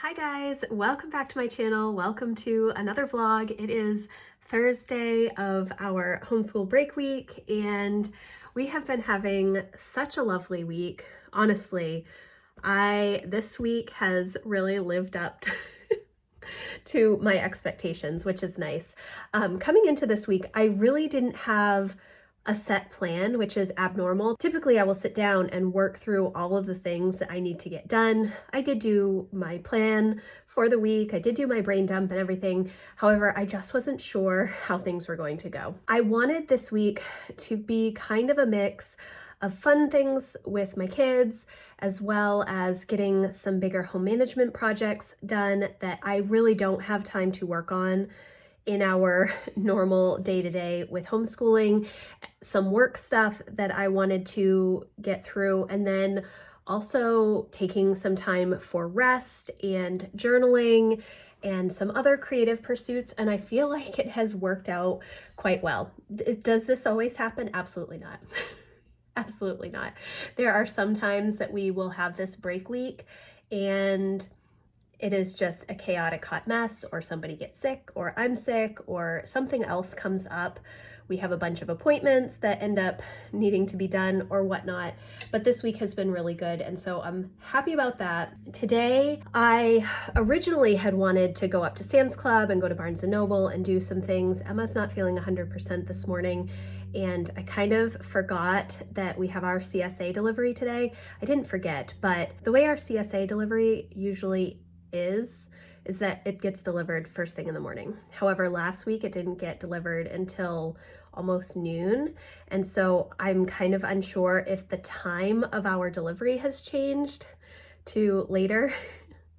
Hi guys, welcome back to my channel. Welcome to another vlog. It is Thursday of our homeschool break week and we have been having such a lovely week. Honestly, this week has really lived up to my expectations, which is nice. Coming into this week, I really didn't have a set plan, which is abnormal. Typically, I will sit down and work through all of the things that I need to get done. I did do my plan for the week. I did do my brain dump and everything. However, I just wasn't sure how things were going to go. I wanted this week to be kind of a mix of fun things with my kids, as well as getting some bigger home management projects done that I really don't have time to work on in our normal day-to-day with homeschooling, some work stuff that I wanted to get through, and then also taking some time for rest and journaling and some other creative pursuits. And I feel like it has worked out quite well. Does this always happen? Absolutely not. Absolutely not. There are some times that we will have this break week and it is just a chaotic hot mess, or somebody gets sick, or I'm sick, or something else comes up. We have a bunch of appointments that end up needing to be done or whatnot, but this week has been really good, and so I'm happy about that. Today, I originally had wanted to go up to Sam's Club and go to Barnes & Noble and do some things. Emma's not feeling 100% this morning, and I kind of forgot that we have our CSA delivery today. I didn't forget, but the way our CSA delivery usually is that it gets delivered first thing in the morning. However, last week it didn't get delivered until almost noon. And so I'm kind of unsure if the time of our delivery has changed to later,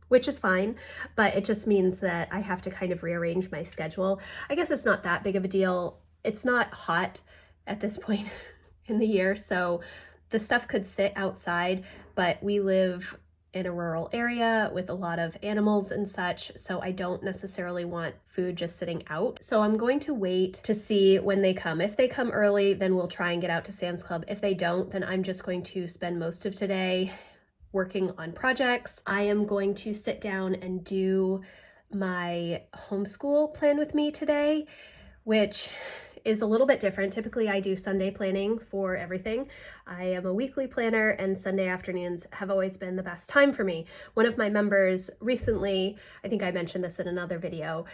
which is fine, but it just means that I have to kind of rearrange my schedule. I guess it's not that big of a deal. It's not hot at this point in the year, so the stuff could sit outside, but we live in a rural area with a lot of animals and such, so I don't necessarily want food just sitting out. So I'm going to wait to see when they come. If they come early, then we'll try and get out to Sam's Club. If they don't, then I'm just going to spend most of today working on projects. I am going to sit down and do my homeschool plan with me today, which is a little bit different. Typically, I do Sunday planning for everything. I am a weekly planner, and Sunday afternoons have always been the best time for me. One of my members recently, I think I mentioned this in another video,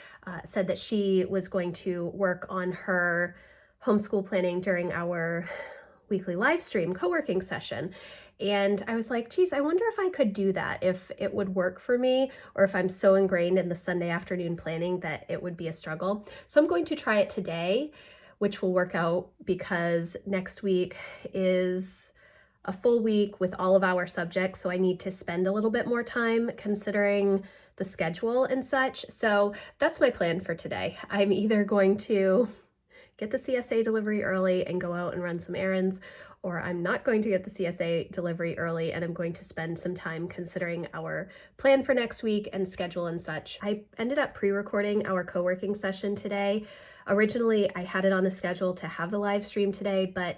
said that she was going to work on her homeschool planning during our weekly live stream co-working session. And I was like, geez, I wonder if I could do that, if it would work for me, or if I'm so ingrained in the Sunday afternoon planning that it would be a struggle. So I'm going to try it today, which will work out because next week is a full week with all of our subjects. So I need to spend a little bit more time considering the schedule and such. So that's my plan for today. I'm either going to get the CSA delivery early and go out and run some errands, or I'm not going to get the CSA delivery early and I'm going to spend some time considering our plan for next week and schedule and such. I ended up pre-recording our co-working session today. Originally, I had it on the schedule to have the live stream today, but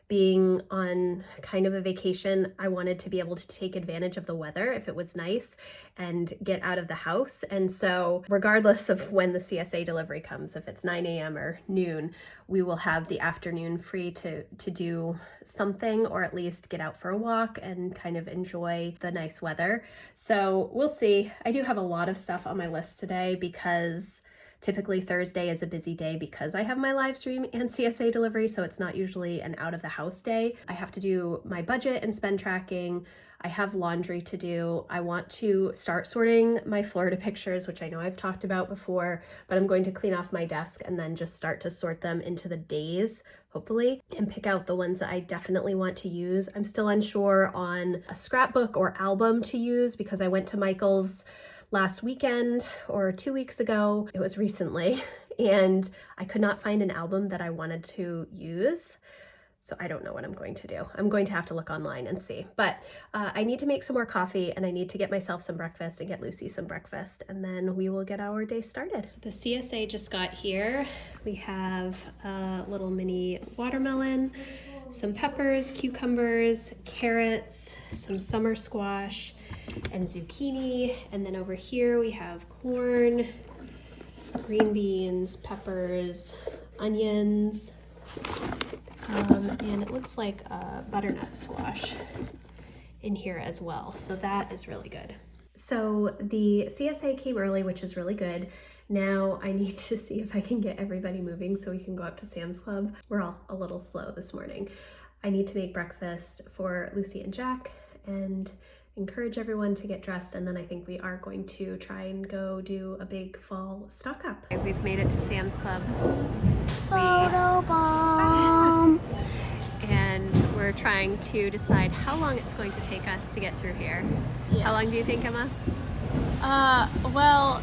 being on kind of a vacation, I wanted to be able to take advantage of the weather if it was nice and get out of the house. And so regardless of when the CSA delivery comes, if it's 9 a.m. or noon, we will have the afternoon free to do something, or at least get out for a walk and kind of enjoy the nice weather. So we'll see. I do have a lot of stuff on my list today because typically Thursday is a busy day because I have my live stream and CSA delivery, so it's not usually an out of the house day. I have to do my budget and spend tracking. I have laundry to do. I want to start sorting my Florida pictures, which I know I've talked about before, but I'm going to clean off my desk and then just start to sort them into the days, hopefully, and pick out the ones that I definitely want to use. I'm still unsure on a scrapbook or album to use because I went to Michael's last weekend or 2 weeks ago. It was recently, and I could not find an album that I wanted to use. So I don't know what I'm going to do. I'm going to have to look online and see. But I need to make some more coffee, and I need to get myself some breakfast and get Lucy some breakfast, and then we will get our day started. So the CSA just got here. We have a little mini watermelon, some peppers, cucumbers, carrots, some summer squash, and zucchini. And then over here we have corn, green beans, peppers, onions, and it looks like a butternut squash in here as well. So that is really good. So the CSA came early, which is really good. Now I need to see if I can get everybody moving so we can go up to Sam's Club. We're all a little slow this morning. I need to make breakfast for Lucy and Jack and encourage everyone to get dressed, and then I think we are going to try and go do a big fall stock up. We've made it to Sam's Club. Photo bomb! And we're trying to decide how long it's going to take us to get through here. Yeah. How long do you think, Emma? Well,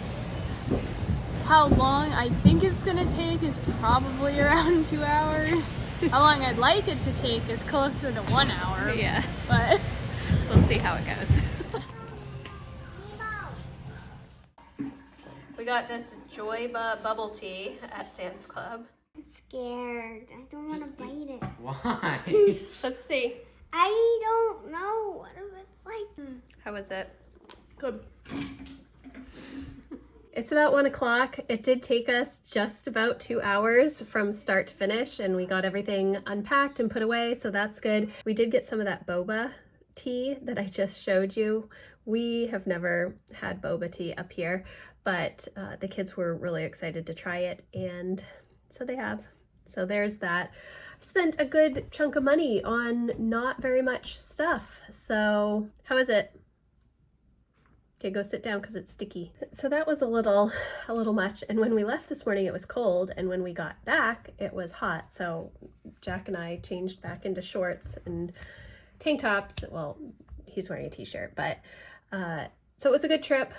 how long I think it's gonna take is probably around 2 hours. How long I'd like it to take is closer to 1 hour. Yeah. But we'll see how it goes. We got this Joyba bubble tea at Sam's Club. I'm scared. I don't want to bite it. Why? Let's see. I don't know what if it's like. How is it? Good. It's about 1 o'clock. It did take us just about 2 hours from start to finish, and we got everything unpacked and put away, so that's good. We did get some of that boba tea that I just showed you. We have never had boba tea up here, but the kids were really excited to try it, and so they have. So there's that. I spent a good chunk of money on not very much stuff. So how is it? Okay, go sit down because it's sticky. So that was a little much. And when we left this morning, it was cold. And when we got back, it was hot. So Jack and I changed back into shorts and tank tops. Well, he's wearing a t-shirt, but so it was a good trip.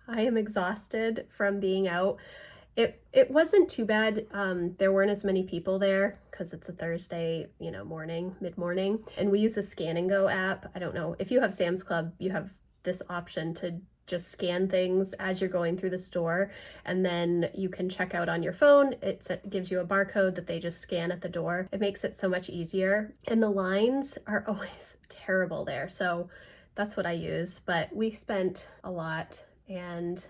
I am exhausted from being out. It wasn't too bad. There weren't as many people there because it's a Thursday, morning, mid-morning. And we use a Scan and Go app. I don't know. If you have Sam's Club, you have this option to just scan things as you're going through the store, and then you can check out on your phone. It gives you a barcode that they just scan at the door. It makes it so much easier. And the lines are always terrible there. So that's what I use. But we spent a lot and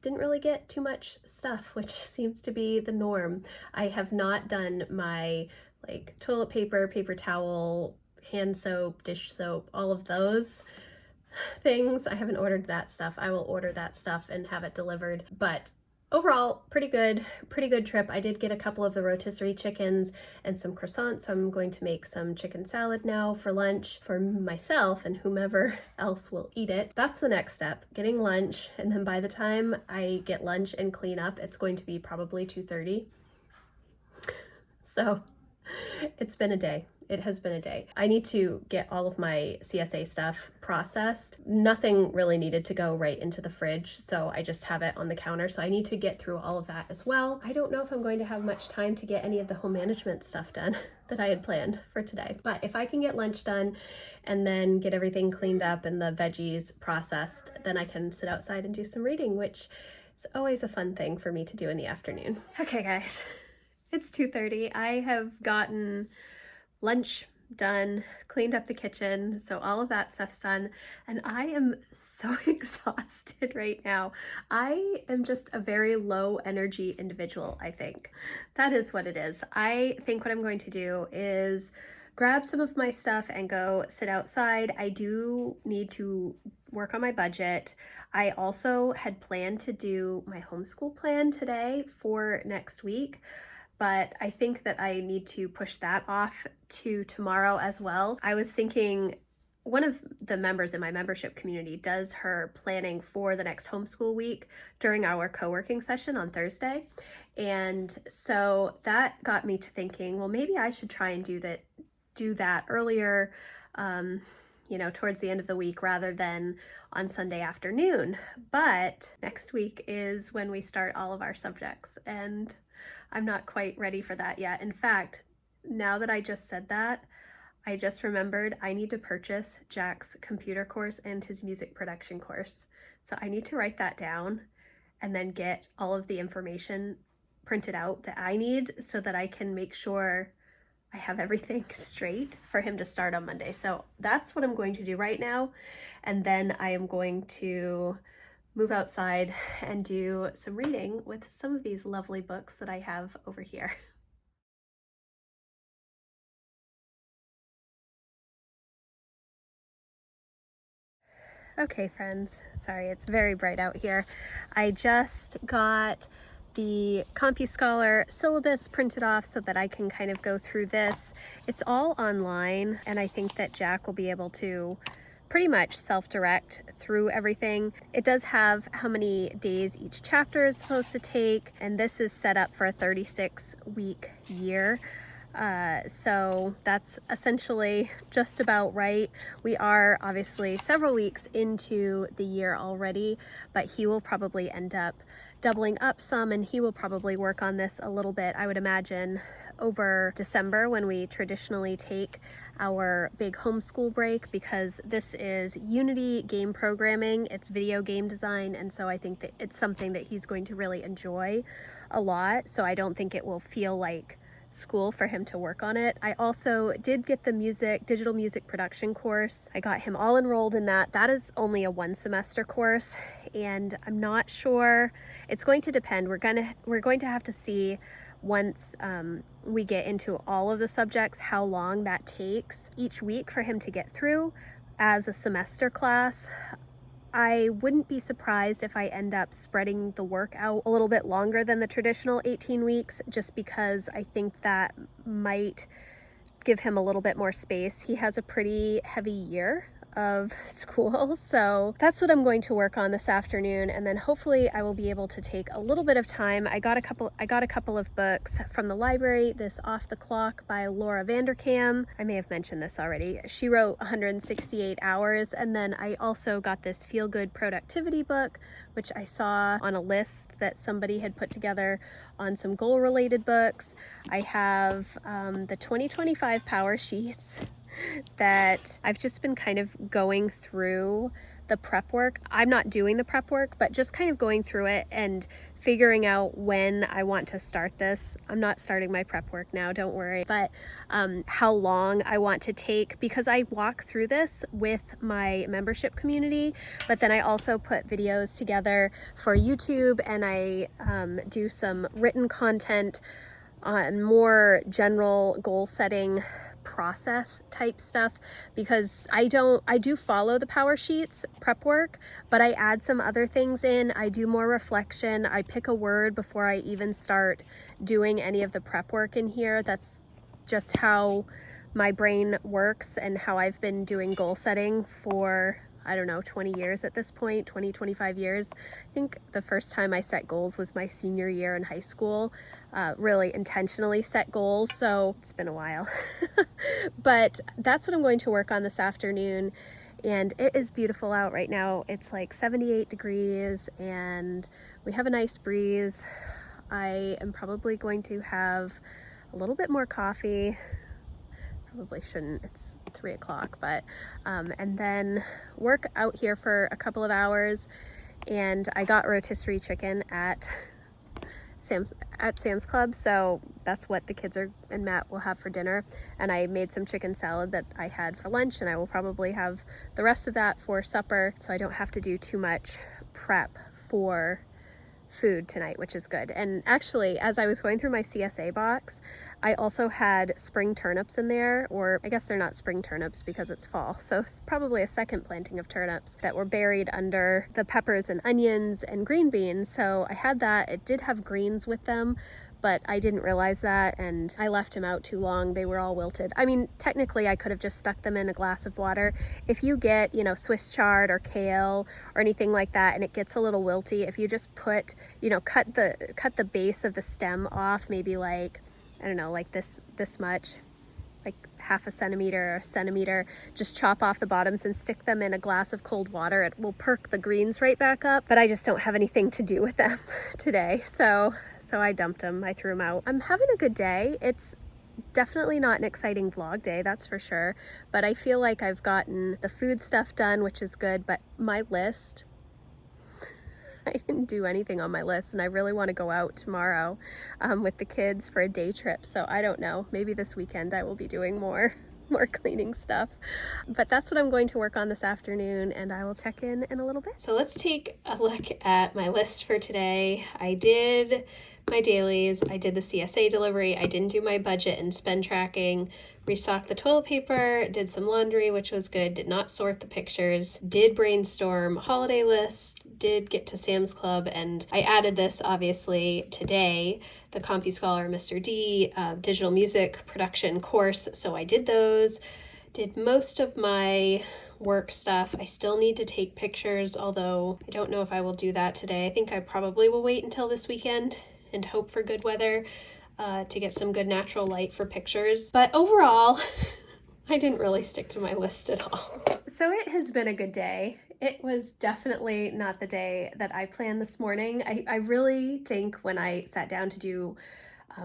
didn't really get too much stuff, which seems to be the norm. I have not done my toilet paper, paper towel, hand soap, dish soap, all of those things. I haven't ordered that stuff. I will order that stuff and have it delivered. But overall, pretty good trip. I did get a couple of the rotisserie chickens and some croissants, so I'm going to make some chicken salad now for lunch for myself and whomever else will eat it. That's the next step, getting lunch, and then by the time I get lunch and clean up, it's going to be probably 2:30. So it's been a day. It has been a day. I need to get all of my CSA stuff processed. Nothing really needed to go right into the fridge, so I just have it on the counter. So I need to get through all of that as well. I don't know if I'm going to have much time to get any of the home management stuff done that I had planned for today. But if I can get lunch done and then get everything cleaned up and the veggies processed, then I can sit outside and do some reading, which is always a fun thing for me to do in the afternoon. Okay, guys, it's 2:30. I have gotten lunch done, cleaned up the kitchen, so all of that stuff's done, and I am so exhausted right now. I am just a very low energy individual, I think. That is what it is. I think what I'm going to do is grab some of my stuff and go sit outside. I do need to work on my budget. I also had planned to do my homeschool plan today for next week, but I think that I need to push that off to tomorrow as well. I was thinking one of the members in my membership community does her planning for the next homeschool week during our co-working session on Thursday. And so that got me to thinking, well, maybe I should try and do that earlier, towards the end of the week rather than on Sunday afternoon. But next week is when we start all of our subjects, and I'm not quite ready for that yet. In fact, now that I just said that, I just remembered I need to purchase Jack's computer course and his music production course. So I need to write that down and then get all of the information printed out that I need so that I can make sure I have everything straight for him to start on Monday. So that's what I'm going to do right now. And then I am going to move outside and do some reading with some of these lovely books that I have over here. Okay, friends, sorry, it's very bright out here. I just got the CompuScholar syllabus printed off so that I can kind of go through this. It's all online, and I think that Jack will be able to pretty much self-direct through everything. It does have how many days each chapter is supposed to take, and this is set up for a 36-week year. So that's essentially just about right. We are obviously several weeks into the year already, but he will probably end up doubling up some, and he will probably work on this a little bit, I would imagine, over December, when we traditionally take our big homeschool break, because this is Unity game programming, it's video game design, and so I think that it's something that he's going to really enjoy a lot. So I don't think it will feel like school for him to work on it. I also did get the digital music production course. I got him all enrolled in that. That is only a 1-semester course, and I'm not sure. It's going to depend. We're going to have to see once we get into all of the subjects how long that takes each week for him to get through as a semester class. I wouldn't be surprised if I end up spreading the work out a little bit longer than the traditional 18 weeks, just because I think that might give him a little bit more space. He has a pretty heavy year of school, so that's what I'm going to work on this afternoon, and then hopefully I will be able to take a little bit of time. I got a couple of books from the library. This Off the Clock by Laura Vanderkam. I may have mentioned this already. She wrote 168 Hours, and then I also got this Feel Good Productivity book, which I saw on a list that somebody had put together on some goal related books. I have the 2025 Power Sheets that I've just been kind of going through the prep work. I'm not doing the prep work, but just kind of going through it and figuring out when I want to start this. I'm not starting my prep work now, don't worry, but how long I want to take, because I walk through this with my membership community, but then I also put videos together for YouTube, and I do some written content on more general goal setting process type stuff, because I do follow the Power Sheets prep work, but I add some other things in. I do more reflection. I pick a word before I even start doing any of the prep work in here. That's just how my brain works and how I've been doing goal setting for, I don't know, 20 years at this point, 25 years. I think the first time I set goals was my senior year in high school, really intentionally set goals, so it's been a while. But that's what I'm going to work on this afternoon, and it is beautiful out right now. It's like 78 degrees, and we have a nice breeze. I am probably going to have a little bit more coffee. Probably shouldn't, it's 3 o'clock, but and then work out here for a couple of hours. And I got rotisserie chicken at Sam's Club, so that's what the kids and Matt will have for dinner. And I made some chicken salad that I had for lunch, and I will probably have the rest of that for supper, so I don't have to do too much prep for food tonight, which is good. And actually, as I was going through my CSA box, I also had spring turnips in there, or I guess they're not spring turnips because it's fall, so it's probably a second planting of turnips that were buried under the peppers and onions and green beans. So I had that. It did have greens with them, but I didn't realize that, and I left them out too long. They were all wilted. I mean, technically I could have just stuck them in a glass of water. If you get, Swiss chard or kale or anything like that and it gets a little wilty, if you just put, cut the base of the stem off, maybe like, I don't know, like this much, like half a centimeter or a centimeter, just chop off the bottoms and stick them in a glass of cold water. It will perk the greens right back up, but I just don't have anything to do with them today. So I dumped them, I threw them out. I'm having a good day. It's definitely not an exciting vlog day, that's for sure, but I feel like I've gotten the food stuff done, which is good, but my list, I didn't do anything on my list, and I really want to go out tomorrow with the kids for a day trip. So I don't know, maybe this weekend I will be doing more cleaning stuff. But that's what I'm going to work on this afternoon, and I will check in a little bit. So let's take a look at my list for today. I did my dailies, I did the CSA delivery, I didn't do my budget and spend tracking, restocked the toilet paper, did some laundry, which was good, did not sort the pictures, did brainstorm holiday lists, did get to Sam's Club, and I added this obviously today, the CompuScholar Mr. D digital music production course, so I did those, did most of my work stuff. I still need to take pictures, although I don't know if I will do that today. I think I probably will wait until this weekend and hope for good weather to get some good natural light for pictures. But overall, I didn't really stick to my list at all. So it has been a good day. It was definitely not the day that I planned this morning. I really think when I sat down to do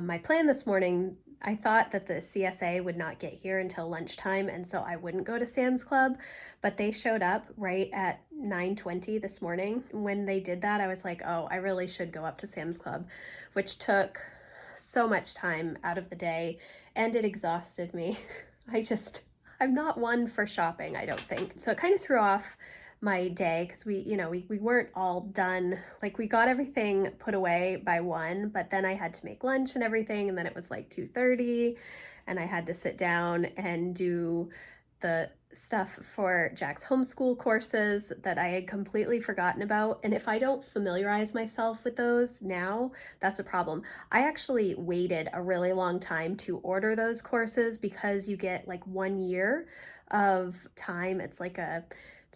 my plan this morning, I thought that the CSA would not get here until lunchtime, and so I wouldn't go to Sam's Club, but they showed up right at 9:20 this morning. When they did that, I was like, oh, I really should go up to Sam's Club, which took so much time out of the day, and it exhausted me. I'm not one for shopping, I don't think. So it kind of threw off my day because we weren't all done. Like, we got everything put away by 1, but then I had to make lunch and everything, and then it was like 2:30, and I had to sit down and do the stuff for Jack's homeschool courses that I had completely forgotten about. And if I don't familiarize myself with those now, that's a problem. I actually waited a really long time to order those courses because you get like 1 year of time. It's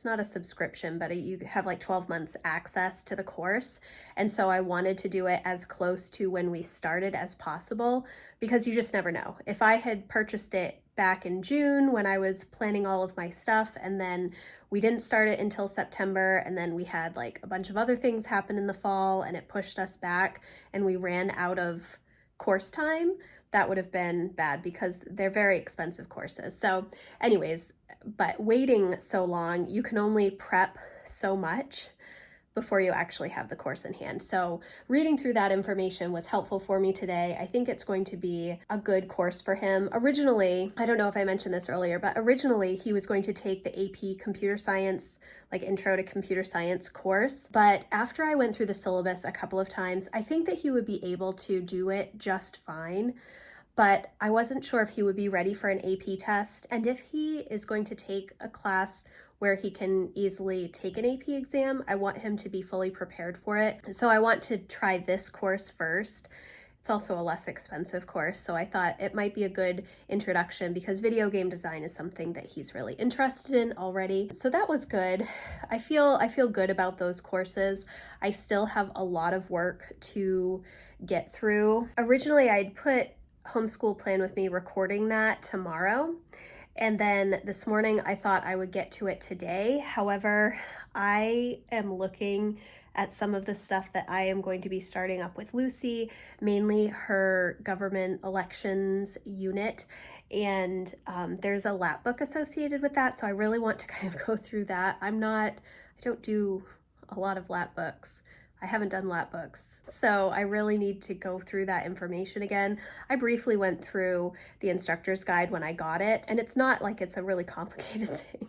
not a subscription, but you have like 12 months access to the course. And so I wanted to do it as close to when we started as possible, because you just never know. If I had purchased it back in June when I was planning all of my stuff, and then we didn't start it until September, and then we had like a bunch of other things happen in the fall and it pushed us back and we ran out of course time, that would have been bad because they're very expensive courses. So anyways, but waiting so long, you can only prep so much before you actually have the course in hand. So reading through that information was helpful for me today. I think it's going to be a good course for him. Originally, I don't know if I mentioned this earlier, but originally he was going to take the AP Computer Science, like Intro to Computer Science course. But after I went through the syllabus a couple of times, I think that he would be able to do it just fine. But I wasn't sure if he would be ready for an AP test, and if he is going to take a class where he can easily take an AP exam, I want him to be fully prepared for it. So I want to try this course first. It's also a less expensive course, so I thought it might be a good introduction because video game design is something that he's really interested in already. So that was good. I feel good about those courses. I still have a lot of work to get through. Originally, I'd put Homeschool Plan With Me recording that tomorrow, and then this morning I thought I would get to it today. However, I am looking at some of the stuff that I am going to be starting up with Lucy, mainly her government elections unit, and there's a lap book associated with that, so I really want to kind of go through that. I don't do a lot of lap books. I haven't done lap books, so I really need to go through that information again. I briefly went through the instructor's guide when I got it, and it's not like it's a really complicated thing.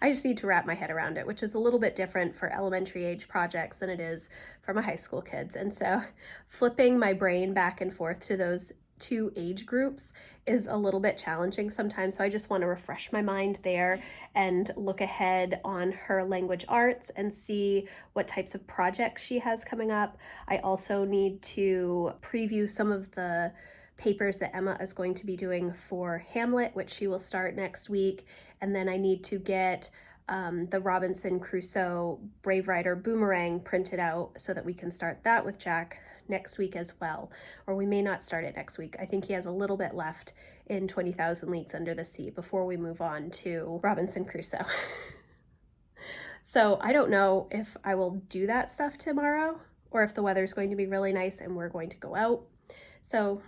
I just need to wrap my head around it, which is a little bit different for elementary age projects than it is for my high school kids. And so flipping my brain back and forth to those two age groups is a little bit challenging sometimes. So I just want to refresh my mind there and look ahead on her language arts and see what types of projects she has coming up. I also need to preview some of the papers that Emma is going to be doing for Hamlet, which she will start next week. And then I need to get the Robinson Crusoe Brave Rider Boomerang printed out so that we can start that with Jack next week as well. Or we may not start it next week. I think he has a little bit left in 20,000 Leagues Under the Sea before we move on to Robinson Crusoe. So I don't know if I will do that stuff tomorrow or if the weather's going to be really nice and we're going to go out. So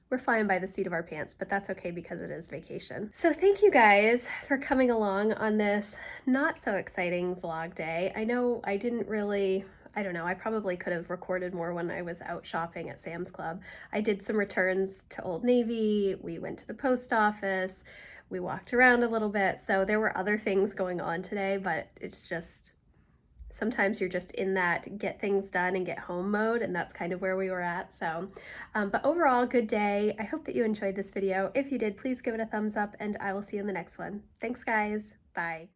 we're flying by the seat of our pants, but that's okay because it is vacation. So thank you guys for coming along on this not so exciting vlog day. I know I didn't really I don't know, I probably could have recorded more when I was out shopping at Sam's Club. I did some returns to Old Navy, we went to the post office, we walked around a little bit, so there were other things going on today, but it's just, sometimes you're just in that get things done and get home mode, and that's kind of where we were at. So, but overall, good day. I hope that you enjoyed this video. If you did, please give it a thumbs up, and I will see you in the next one. Thanks, guys. Bye.